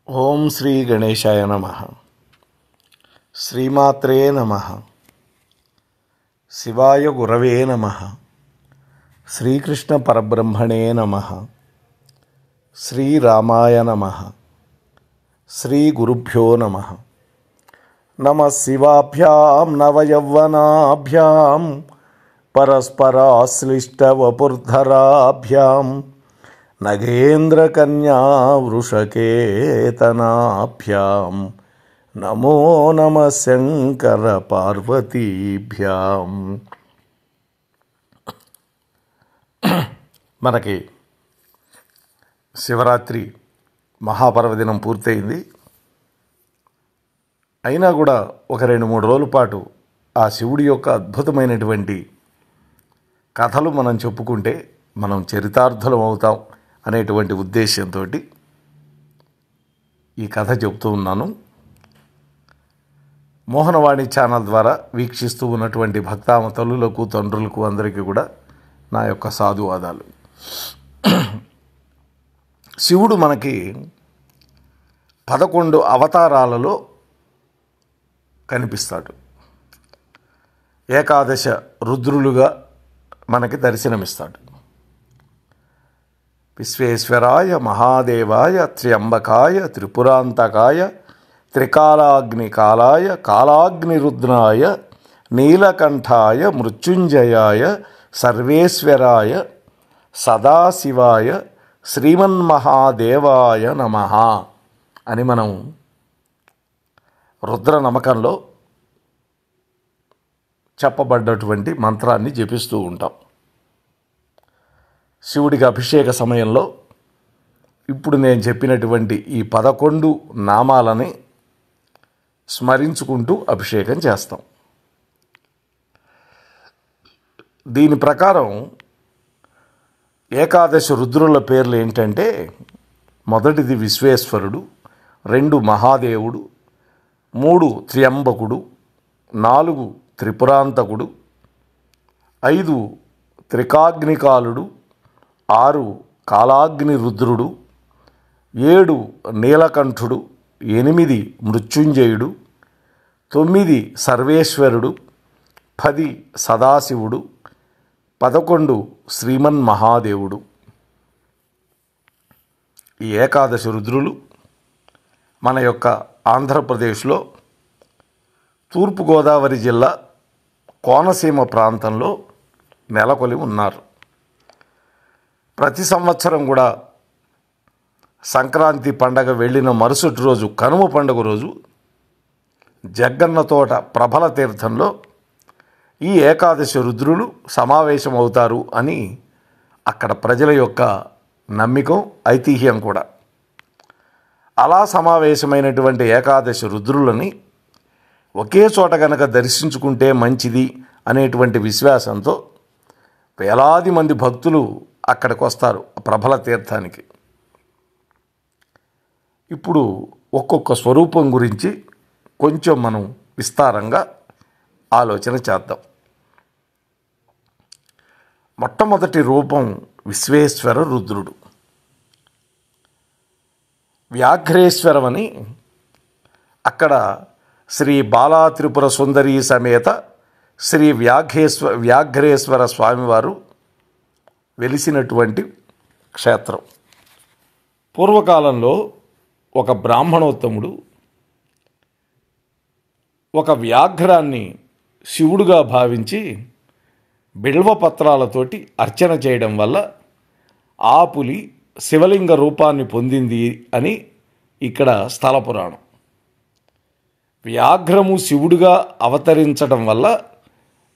ఓం శ్రీ గణేశాయ నమః. శ్రీమాత్రే నమః. శివాయ గురవే నమః. శ్రీకృష్ణ పరబ్రహ్మణే నమః. శ్రీరామాయ నమః. శ్రీ గురుభ్యో నమః. నమః శివాభ్యాం నవయౌవనాభ్యాం పరస్పరాశ్లిష్టవపుర్ధరాభ్యాం నగేంద్రకన్యా వృషకేతనాభ్యాం నమో నమః శంకర పార్వతీభ్యాం. మనకి శివరాత్రి మహాపర్వదినం పూర్తయింది. అయినా కూడా ఒక 2-3 రోజుల పాటు ఆ శివుడి యొక్క అద్భుతమైనటువంటి కథలు మనం చెప్పుకుంటే మనం చరితార్థులం అవుతాం అనేటువంటి ఉద్దేశంతో ఈ కథ చెబుతూ ఉన్నాను. మోహనవాణి ఛానల్ ద్వారా వీక్షిస్తూ ఉన్నటువంటి భక్తామ తల్లులకు, తండ్రులకు అందరికీ కూడా నా యొక్క సాధువాదాలు. శివుడు మనకి 11 అవతారాలలో కనిపిస్తాడు. ఏకాదశ రుద్రులుగా మనకి దర్శనమిస్తాడు. విశ్వేశ్వరాయ మహాదేవాయ త్ర్యంబకాయ త్రిపురాంతకాయ త్రికాలాగ్నికాలాయ కాలాగ్నిరుద్రాయ నీలకంఠాయ మృత్యుంజయాయ సర్వేశ్వరాయ సదాశివాయ శ్రీమన్మహాదేవాయ నమః అని మనం రుద్ర నమకంలో చెప్పబడ్డటువంటి మంత్రాన్ని జపిస్తూ ఉంటాం. శివుడికి అభిషేక సమయంలో ఇప్పుడు నేను చెప్పినటువంటి ఈ 11 నామాలని స్మరించుకుంటూ అభిషేకం చేస్తాం. దీని ప్రకారం ఏకాదశ రుద్రుల పేర్లు ఏంటంటే, మొదటిది విశ్వేశ్వరుడు, 2 మహాదేవుడు, 3 త్ర్యంబకుడు, 4 త్రిపురాంతకుడు, 5 త్రికాగ్నికాలుడు, 6 కాలాగ్ని రుద్రుడు, 7 నీలకంఠుడు, 8 మృత్యుంజయుడు, 9 సర్వేశ్వరుడు, 10 సదాశివుడు, 11 శ్రీమన్మహాదేవుడు. ఈ ఏకాదశ రుద్రులు మన యొక్క ఆంధ్రప్రదేశ్లో తూర్పుగోదావరి జిల్లా కోనసీమ ప్రాంతంలో నెలకొలి ఉన్నారు. ప్రతి సంవత్సరం కూడా సంక్రాంతి పండగ వెళ్ళిన మరుసటి రోజు, కనుమ పండుగ రోజు, జగ్గన్న తోట ప్రభల తీర్థంలో ఈ ఏకాదశి రుద్రులు సమావేశమవుతారు అని అక్కడ ప్రజల యొక్క నమ్మికం, ఐతిహ్యం కూడా. అలా సమావేశమైనటువంటి ఏకాదశి రుద్రులని ఒకే చోట కనుక దర్శించుకుంటే మంచిది అనేటువంటి విశ్వాసంతో వేలాది మంది భక్తులు అక్కడికి వస్తారు ప్రభల తీర్థానికి. ఇప్పుడు ఒక్కొక్క స్వరూపం గురించి కొంచెం మనం విస్తారంగా ఆలోచన చేద్దాం. మొట్టమొదటి రూపం విశ్వేశ్వర రుద్రుడు. వ్యాఘ్రేశ్వరమని అక్కడ శ్రీ బాలా త్రిపుర సుందరీ సమేత శ్రీ వ్యాఘ్రేశ్వర స్వామివారు వెలిసినటువంటి క్షేత్రం. పూర్వకాలంలో ఒక బ్రాహ్మణోత్తముడు ఒక వ్యాఘ్రాన్ని శివుడుగా భావించి బిల్వపత్రాలతోటి అర్చన చేయడం వల్ల ఆ పులి శివలింగ రూపాన్ని పొందింది అని ఇక్కడ స్థల పురాణం. వ్యాఘ్రము శివుడుగా అవతరించడం వల్ల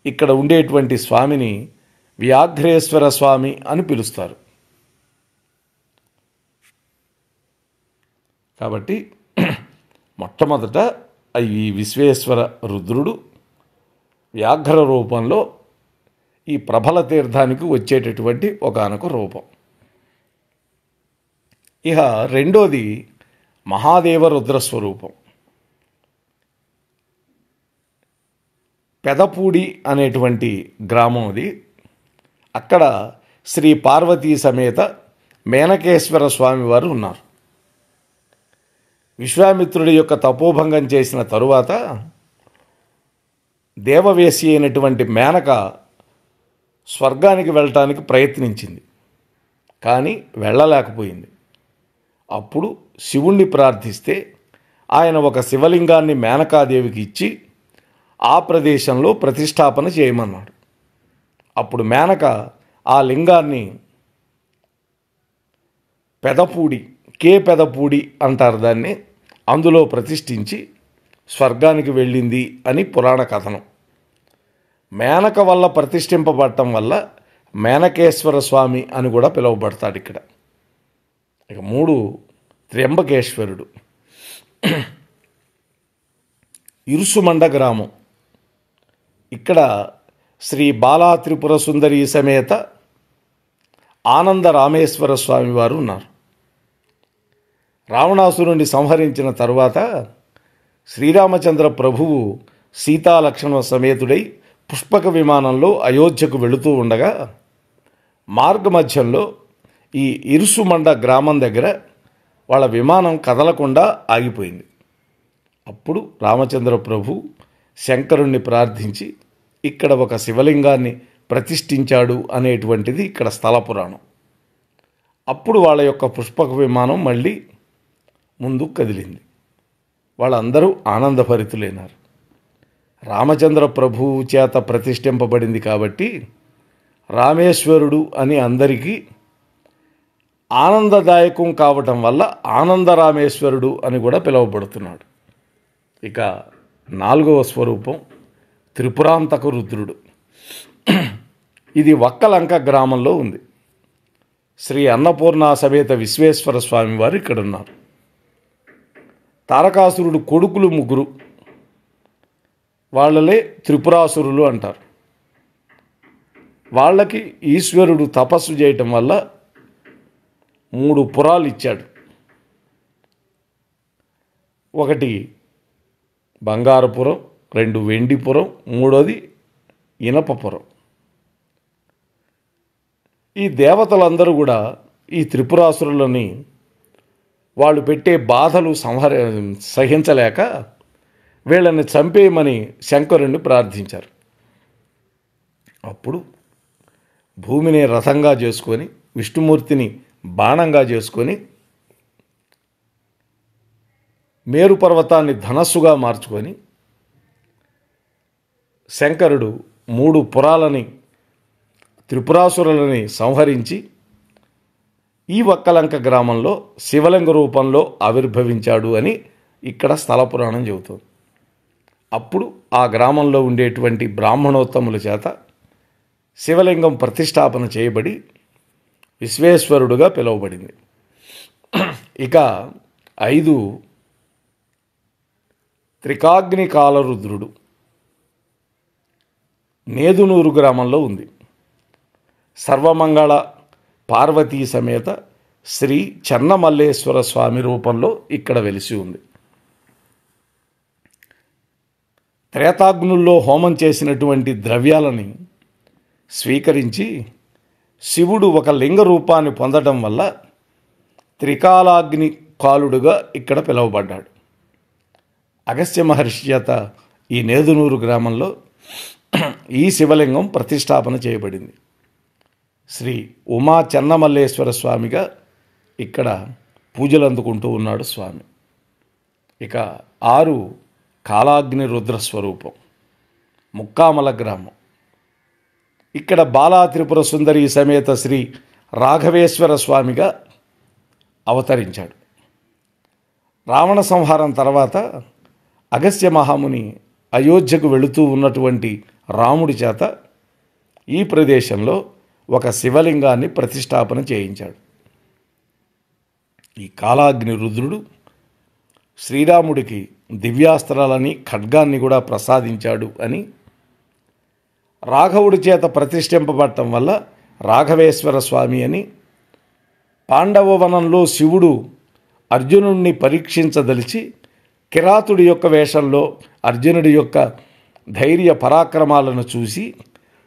ఇక్కడ ఉండేటువంటి స్వామిని వ్యాఘ్రేశ్వర స్వామి అని పిలుస్తారు. కాబట్టి మొట్టమొదట ఈ విశ్వేశ్వర రుద్రుడు వ్యాఘ్ర రూపంలో ఈ ప్రభల తీర్థానికి వచ్చేటటువంటి ఒకానొక రూపం. ఇక రెండోది మహాదేవ రుద్రస్వరూపం. పెదపూడి అనేటువంటి గ్రామం అది. అక్కడ శ్రీ పార్వతీ సమేత మేనకేశ్వర స్వామివారు ఉన్నారు. విశ్వామిత్రుడి యొక్క తపోభంగం చేసిన తరువాత దేవవేసి అయినటువంటి మేనక స్వర్గానికి వెళ్ళటానికి ప్రయత్నించింది, కానీ వెళ్ళలేకపోయింది. అప్పుడు శివుణ్ణి ప్రార్థిస్తే ఆయన ఒక శివలింగాన్ని మేనకాదేవికి ఇచ్చి ఆ ప్రదేశంలో ప్రతిష్టాపన చేయమన్నాడు. అప్పుడు మేనక ఆ లింగాన్ని పెదపూడి, పెదపూడి అంటారు దాన్ని, అందులో ప్రతిష్ఠించి స్వర్గానికి వెళ్ళింది అని పురాణ కథనం. మేనక వల్ల ప్రతిష్ఠింపబడటం వల్ల మేనకేశ్వర స్వామి అని కూడా పిలువబడతాడు ఇక్కడ. ఇక 3 త్ర్యంబకేశ్వరుడు. ఇరుసుమండ గ్రామం. ఇక్కడ శ్రీ బాలా త్రిపుర సుందరి సమేత ఆనంద రామేశ్వర స్వామి వారు ఉన్నారు. రావణాసురుణ్ణి సంహరించిన తరువాత శ్రీరామచంద్ర ప్రభువు సీతాలక్ష్మణ సమేతుడై పుష్పక విమానంలో అయోధ్యకు వెళుతూ ఉండగా మార్గమధ్యంలో ఈ ఇరుసుమండ గ్రామం దగ్గర వాళ్ళ విమానం కదలకుండా ఆగిపోయింది. అప్పుడు రామచంద్ర ప్రభు శంకరుణ్ణి ప్రార్థించి ఇక్కడ ఒక శివలింగాన్ని ప్రతిష్ఠించాడు అనేటువంటిది ఇక్కడ స్థల పురాణం. అప్పుడు వాళ్ళ యొక్క పుష్పక విమానం మళ్ళీ ముందుకు కదిలింది. వాళ్ళందరూ ఆనందభరితులైనారు. రామచంద్ర ప్రభువు చేత ప్రతిష్ఠింపబడింది కాబట్టి రామేశ్వరుడు అని అందరికీ ఆనందదాయకం కావటం వల్ల ఆనందరామేశ్వరుడు అని కూడా పిలువబడుతున్నాడు. ఇక 4వ స్వరూపం త్రిపురాంతక రుద్రుడు. ఇది వక్కలంక గ్రామంలో ఉంది. శ్రీ అన్నపూర్ణ సమేత విశ్వేశ్వర స్వామి వారు ఇక్కడ ఉన్నారు. తారకాసురుడు కొడుకులు 3, వాళ్ళలే త్రిపురాసురులు అంటారు. వాళ్ళకి ఈశ్వరుడు తపస్సు చేయటం వల్ల 3 పురాలు ఇచ్చాడు. ఒకటి బంగారపురం, 2 వెండిపురం, 3వది ఇనపపురం. ఈ దేవతలందరూ కూడా ఈ త్రిపురాసురులని వాళ్ళు పెట్టే బాధలు సహించలేక వీళ్ళని చంపేయమని శంకరుణ్ణి ప్రార్థించారు. అప్పుడు భూమిని రథంగా చేసుకొని విష్ణుమూర్తిని బాణంగా చేసుకొని మేరు పర్వతాన్ని ధనస్సుగా మార్చుకొని శంకరుడు 3 పురాలని త్రిపురాసురులని సంహరించి ఈ వక్కలంక గ్రామంలో శివలింగ రూపంలో ఆవిర్భవించాడు అని ఇక్కడ స్థల పురాణం చెబుతుంది. అప్పుడు ఆ గ్రామంలో ఉండేటువంటి బ్రాహ్మణోత్తముల చేత శివలింగం ప్రతిష్టాపన చేయబడి విశ్వేశ్వరుడుగా పిలువబడింది. ఇక 5 త్రికాగ్ని కాలరుద్రుడు. నేదునూరు గ్రామంలో ఉంది. సర్వమంగళ పార్వతీ సమేత శ్రీ చెన్నమల్లేశ్వర స్వామి రూపంలో ఇక్కడ వెలిసి ఉంది. త్రేతాగ్నుల్లో హోమం చేసినటువంటి ద్రవ్యాలని స్వీకరించి శివుడు ఒక లింగ రూపాన్ని పొందడం వల్ల త్రికాలాగ్ని కాలుడుగా ఇక్కడ పిలువబడ్డాడు. అగస్త్య మహర్షి చేత ఈ నేదునూరు గ్రామంలో ఈ శివలింగం ప్రతిష్టాపన చేయబడింది. శ్రీ ఉమా చెన్నమల్లేశ్వర స్వామిగా ఇక్కడ పూజలు అందుకుంటూ ఉన్నాడు స్వామి. ఇక 6 కాలాగ్ని రుద్ర స్వరూపం ముక్కామల గ్రామం. ఇక్కడ బాలా త్రిపుర సుందరి సమేత శ్రీ రాఘవేశ్వర స్వామిగా అవతరించాడు. రావణ సంహారం తర్వాత అగస్త్య మహాముని అయోధ్యకు వెళుతూ ఉన్నటువంటి రాముడి చేత ఈ ప్రదేశంలో ఒక శివలింగాన్ని ప్రతిష్టాపన చేయించాడు. ఈ కాలాగ్ని రుద్రుడు శ్రీరాముడికి దివ్యాస్త్రాలని ఖడ్గాన్ని కూడా ప్రసాదించాడు అని, రాఘవుడి చేత ప్రతిష్ఠింపబడటం వల్ల రాఘవేశ్వర స్వామి అని, పాండవ వనంలో శివుడు అర్జునుడిని పరీక్షించదలిచి కిరాతుడి యొక్క వేషంలో అర్జునుడి యొక్క ధైర్య పరాక్రమాలను చూసి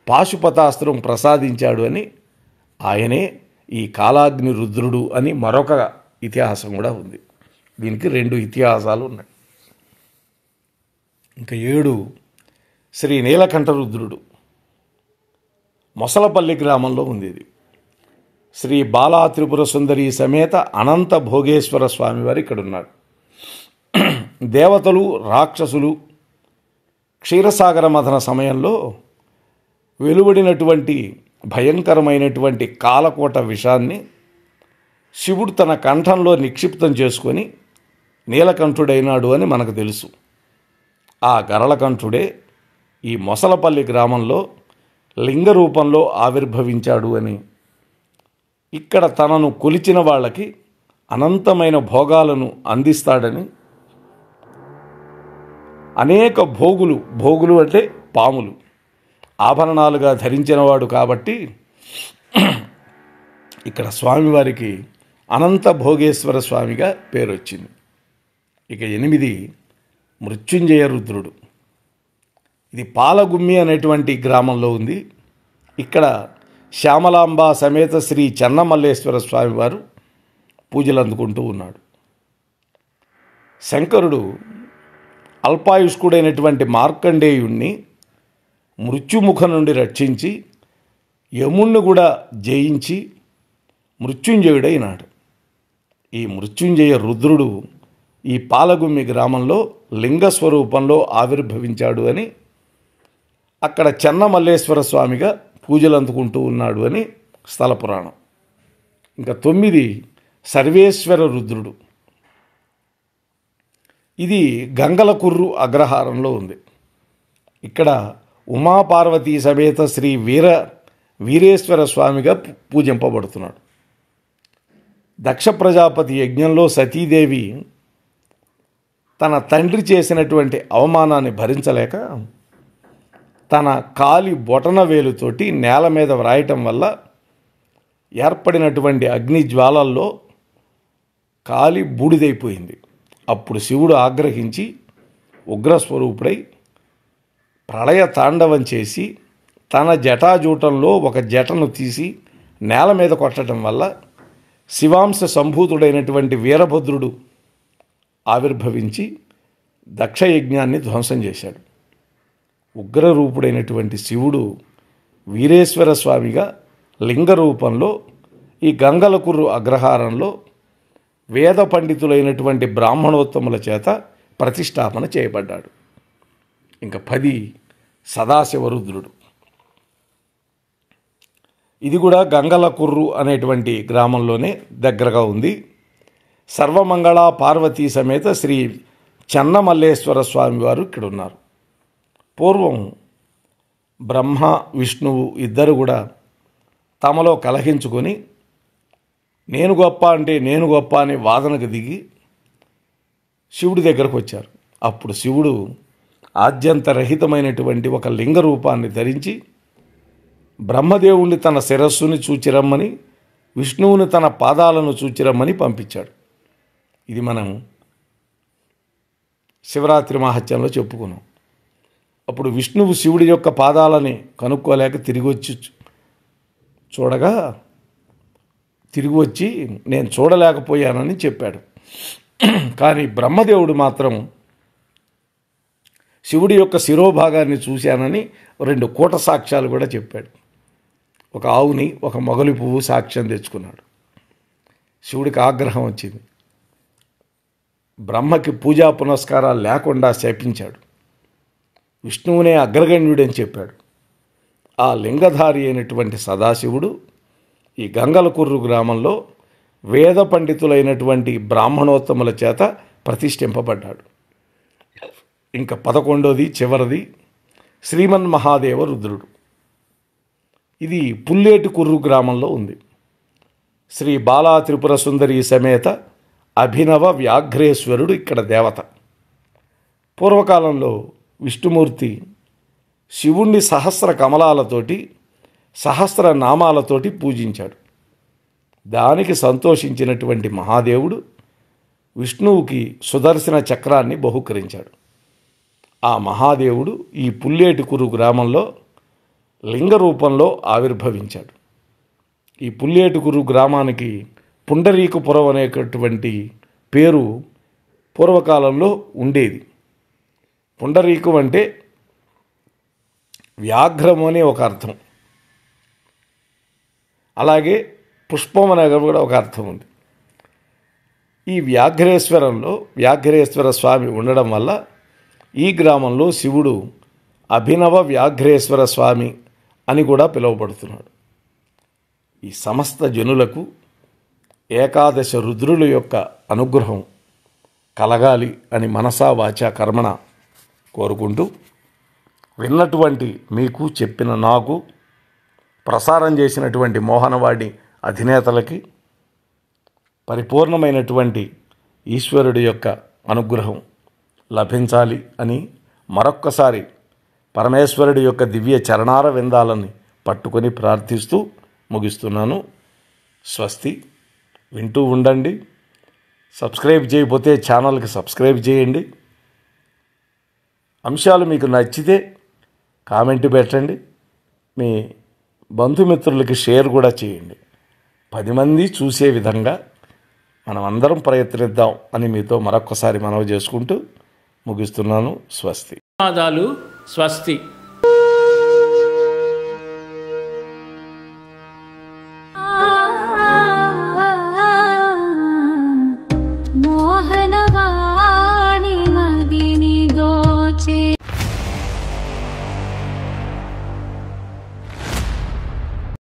పాశుపతాస్త్రం ప్రసాదించాడు అని, ఆయనే ఈ కాలాగ్ని రుద్రుడు అని మరొక ఇతిహాసం కూడా ఉంది. దీనికి 2 ఇతిహాసాలు ఉన్నాయి. ఇంకా 7 శ్రీ నీలకంఠ రుద్రుడు మొసలపల్లి గ్రామంలో ఉంది. ఇది శ్రీ బాలా త్రిపుర సుందరి సమేత అనంత భోగేశ్వర స్వామివారు ఇక్కడ ఉన్నారు. దేవతలు రాక్షసులు క్షీరసాగర మథన సమయంలో వెలువడినటువంటి భయంకరమైనటువంటి కాలకోట విషాన్ని శివుడు తన కంఠంలో నిక్షిప్తం చేసుకొని నీలకంఠుడైనాడు అని మనకు తెలుసు. ఆ గరళకంఠుడే ఈ మొసలపల్లి గ్రామంలో లింగ రూపంలో ఆవిర్భవించాడు అని, ఇక్కడ తనను కొలిచిన వాళ్ళకి అనంతమైన భోగాలను అందిస్తాడని, అనేక భోగులు అంటే పాములు ఆభరణాలుగా ధరించినవాడు కాబట్టి ఇక్కడ స్వామివారికి అనంత భోగేశ్వర స్వామిగా పేరు వచ్చింది. ఇక 8 మృత్యుంజయ రుద్రుడు. ఇది పాలగుమ్మి అనేటువంటి గ్రామంలో ఉంది. ఇక్కడ శ్యామలాంబ సమేత శ్రీ చెన్నమల్లేశ్వర స్వామివారు పూజలు అందుకుంటూ ఉన్నాడు. శంకరుడు అల్పాయుష్కుడైనటువంటి మార్కండేయుణ్ణి మృత్యుముఖం నుండి రక్షించి యముణ్ణి కూడా జయించి మృత్యుంజయుడైనాడు. ఈ మృత్యుంజయ రుద్రుడు ఈ పాలగుమ్మి గ్రామంలో లింగస్వరూపంలో ఆవిర్భవించాడు అని, అక్కడ చెన్నమల్లేశ్వర స్వామిగా పూజలు అందుకుంటూ ఉన్నాడు అని స్థల పురాణం. ఇంకా 9 సర్వేశ్వర రుద్రుడు. ఇది గంగలకుర్రు అగ్రహారంలో ఉంది. ఇక్కడ ఉమాపార్వతీ సమేత శ్రీ వీరేశ్వర స్వామిగా పూజింపబడుతున్నాడు. దక్ష ప్రజాపతి యజ్ఞంలో సతీదేవి తన తండ్రి చేసినటువంటి అవమానాన్ని భరించలేక తన కాలి బొటన వేలుతోటి నేల మీద వ్రాయటం వల్ల ఏర్పడినటువంటి అగ్ని జ్వాలల్లో కాలి బూడిదైపోయింది. అప్పుడు శివుడు ఆగ్రహించి ఉగ్రస్వరూపుడై ప్రళయ తాండవం చేసి తన జటాజూటంలో ఒక జటను తీసి నేల మీద కొట్టడం వల్ల శివాంశ సంభూతుడైనటువంటి వీరభద్రుడు ఆవిర్భవించి దక్షయజ్ఞాన్ని ధ్వంసం చేశాడు. ఉగ్రరూపుడైనటువంటి శివుడు వీరేశ్వర స్వామిగా లింగ రూపంలో ఈ గంగలకుర్రు అగ్రహారంలో వేద పండితులైనటువంటి బ్రాహ్మణోత్తముల చేత ప్రతిష్టాపన చేయబడ్డాడు. ఇంకా 10 సదాశివరుద్రుడు. ఇది కూడా గంగలకుర్రు అనేటువంటి గ్రామంలోనే దగ్గరగా ఉంది. సర్వమంగళ పార్వతీ సమేత శ్రీ చెన్నమల్లేశ్వర స్వామివారు ఇక్కడ ఉన్నారు. పూర్వం బ్రహ్మ విష్ణువు ఇద్దరు కూడా తమలో కలహించుకొని నేను గొప్ప అంటే నేను గొప్ప అని వాదనకు దిగి శివుడి దగ్గరకు వచ్చారు. అప్పుడు శివుడు ఆద్యంతరహితమైనటువంటి ఒక లింగ రూపాన్ని ధరించి బ్రహ్మదేవుణ్ణి తన శిరస్సుని చూచిరమ్మని, విష్ణువుని తన పాదాలను చూచిరమ్మని పంపించాడు. ఇది మనం శివరాత్రి మహత్యంలో చెప్పుకున్నాం. అప్పుడు విష్ణువు శివుడి యొక్క పాదాలని కనుక్కోలేక తిరిగి వచ్చి నేను చూడలేకపోయానని చెప్పాడు. కానీ బ్రహ్మదేవుడు మాత్రం శివుడి యొక్క శిరోభాగాన్ని చూశానని 2 కూట సాక్ష్యాలు కూడా చెప్పాడు. ఒక ఆవుని, ఒక మొగలి పువ్వు సాక్ష్యం తెచ్చుకున్నాడు. శివుడికి ఆగ్రహం వచ్చింది. బ్రహ్మకి పూజా పునస్కారాలు లేకుండా శపించాడు. విష్ణువునే అగ్రగణ్యుడని చెప్పాడు. ఆ లింగధారి అయినటువంటి సదాశివుడు ఈ గంగలకుర్రు గ్రామంలో వేద పండితులైనటువంటి బ్రాహ్మణోత్తముల చేత ప్రతిష్ఠింపబడ్డాడు. ఇంకా 11ది చివరిది శ్రీమన్మహాదేవ రుద్రుడు. ఇది పుల్లేటి కుర్రు గ్రామంలో ఉంది. శ్రీ బాలా త్రిపుర సుందరి సమేత అభినవ వ్యాఘ్రేశ్వరుడు ఇక్కడ దేవత. పూర్వకాలంలో విష్ణుమూర్తి శివుణ్ణి సహస్ర కమలాలతోటి సహస్ర నామాలతోటి పూజించాడు. దానికి సంతోషించినటువంటి మహాదేవుడు విష్ణువుకి సుదర్శన చక్రాన్ని బహుకరించాడు. ఆ మహాదేవుడు ఈ పుల్లేటి కురు గ్రామంలో లింగ రూపంలో ఆవిర్భవించాడు. ఈ పుల్లేటి కురు గ్రామానికి పుండరీకపురం అనేటటువంటి పేరు పూర్వకాలంలో ఉండేది. పుండరీకం అంటే వ్యాఘ్రము అనే ఒక అర్థం, అలాగే పుష్పం అనే కూడా ఒక అర్థం ఉంది. ఈ వ్యాఘ్రేశ్వరంలో వ్యాఘ్రేశ్వర స్వామి ఉండడం వల్ల ఈ గ్రామంలో శివుడు అభినవ వ్యాఘ్రేశ్వర స్వామి అని కూడా పిలువబడుతున్నాడు. ఈ సమస్త జనులకు ఏకాదశ రుద్రుల యొక్క అనుగ్రహం కలగాలి అని మనసా వాచా కర్మణ కోరుకుంటూ, విన్నటువంటి మీకు, చెప్పిన నాకు, ప్రసారం చేసినటువంటి మోహనవాడి అధినేతలకి పరిపూర్ణమైనటువంటి ఈశ్వరుడి యొక్క అనుగ్రహం లభించాలి అని మరొక్కసారి పరమేశ్వరుడి యొక్క దివ్య చరణార విందాలని పట్టుకొని ప్రార్థిస్తూ ముగిస్తున్నాను. స్వస్తి. వింటూ ఉండండి. సబ్స్క్రైబ్ చేయకపోతే ఛానల్కి సబ్స్క్రైబ్ చేయండి. అంశాలు మీకు నచ్చితే కామెంట్ పెట్టండి. మీ బంధుమిత్రులకి షేర్ కూడా చేయండి. 10 మంది చూసే విధంగా మనం అందరం ప్రయత్నిద్దాం అని మీతో మరొక్కసారి మనవి చేసుకుంటూ ముగిస్తున్నాను. స్వస్తి. ధన్యవాదాలు. స్వస్తి.